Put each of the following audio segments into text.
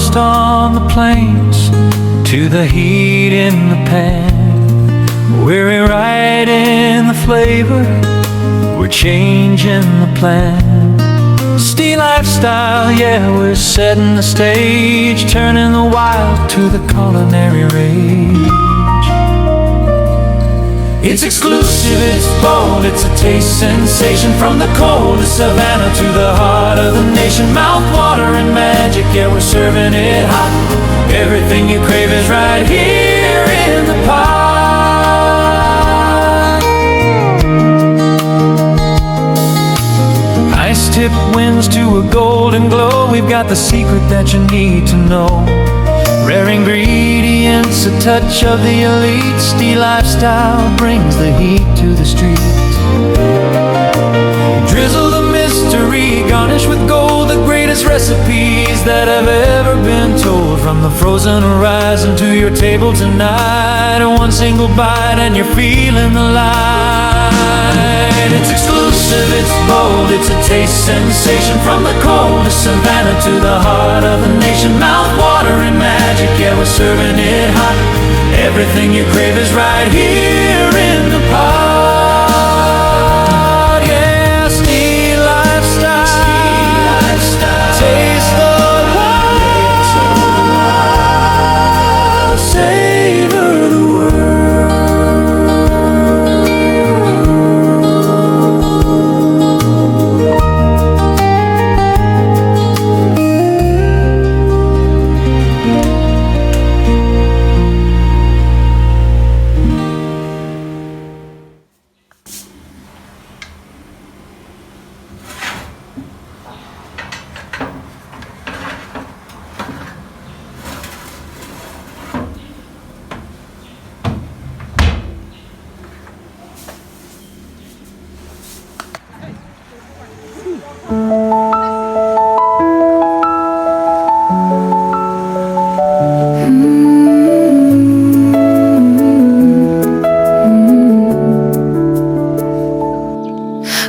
frost on the plains to the heat in the pan. We're rewriting the flavor, we're changing the plan. Sea lifestyle, yeah, we're setting the stage, turning the wild to the culinary rage. It's exclusive, it's bold, it's a taste sensation. From the coldest savanna to the heart of the nation. Mouthwatering magic, yeah, we're serving it hot. Everything you crave is right here in the pot. Ice-tip winds to a golden glow, we've got the secret that you need to know. Rare ingredients, a touch of the elite. Sea lifestyle brings the heat to the streets. Drizzle the mystery, garnish with gold, the greatest recipes that have ever been told. From the frozen horizon to your table tonight, one single bite and you're feeling the light. It's exclusive, it's bold, it's a taste sensation. From the coldest savanna to the heart of the nation. Mouth-watering magic, yeah, we're serving it hot. Everything you crave is right here in the pot. Yeah, sea lifestyle, taste the wild, savor the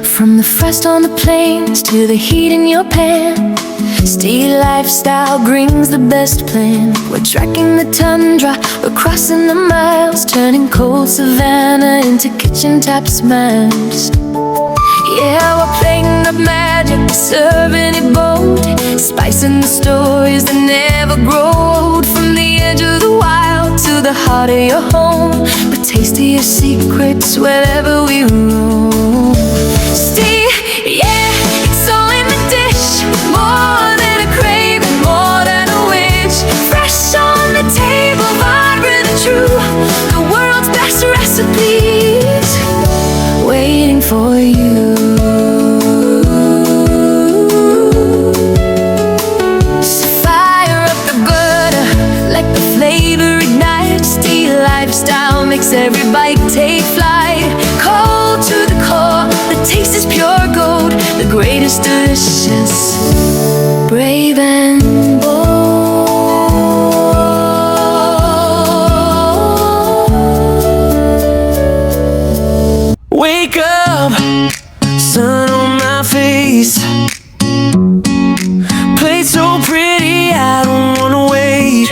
From the frost on the plains to the heat in your pan, Steel lifestyle brings the best plan. We're tracking the tundra, we're crossing the miles, turning cold savanna into kitchen top smiles. Yeah, we're playing up magic, serving it bold, spicing the stories that never grow old. From the edge of the wild to the heart of your home, but taste of your secrets wherever we roam. See, yeah, it's all in the dish, more than a craving, more than a wish. Fresh on the table, vibrant and true, the world's best recipes waiting for you. So fire up the butter, let the flavor ignite. Steel lifestyle makes every bite take flight. Cold to the core, the taste is pure gold, the greatest delicious, brave and bold. Wake up, sun on my face, plate so pretty I don't wanna wait.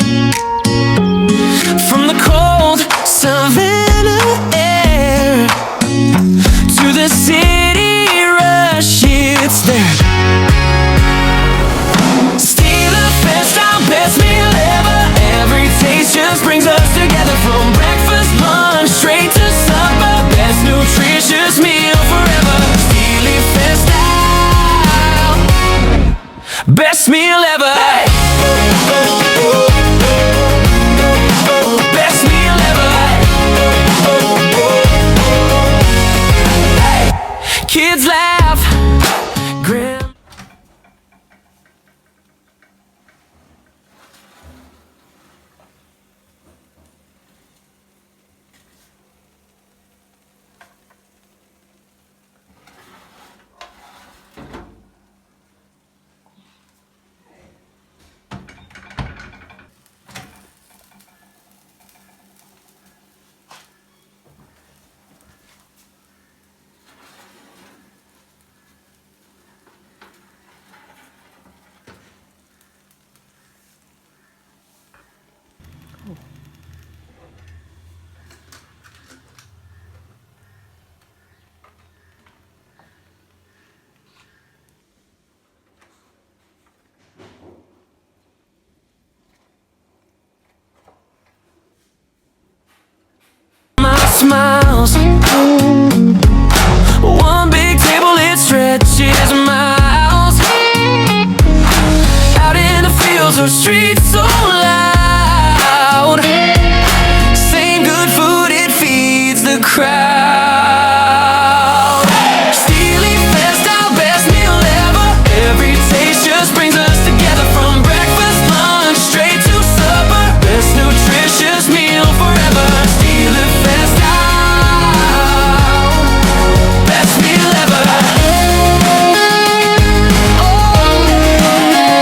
From the cold savanna air to the city rush, it's there. smiles. One big table, it stretches miles. Out in the fields or streets so loud. Same good food, it feeds the crowd. Steely Fest, our best meal ever. Every taste just brings us together. From breakfast, lunch, straight to supper. Best nutritious meal forever. Steely Fest, our best meal ever. Oh yeah.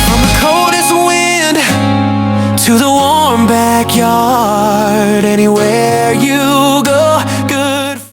From the coldest wind to the warm backyard, anywhere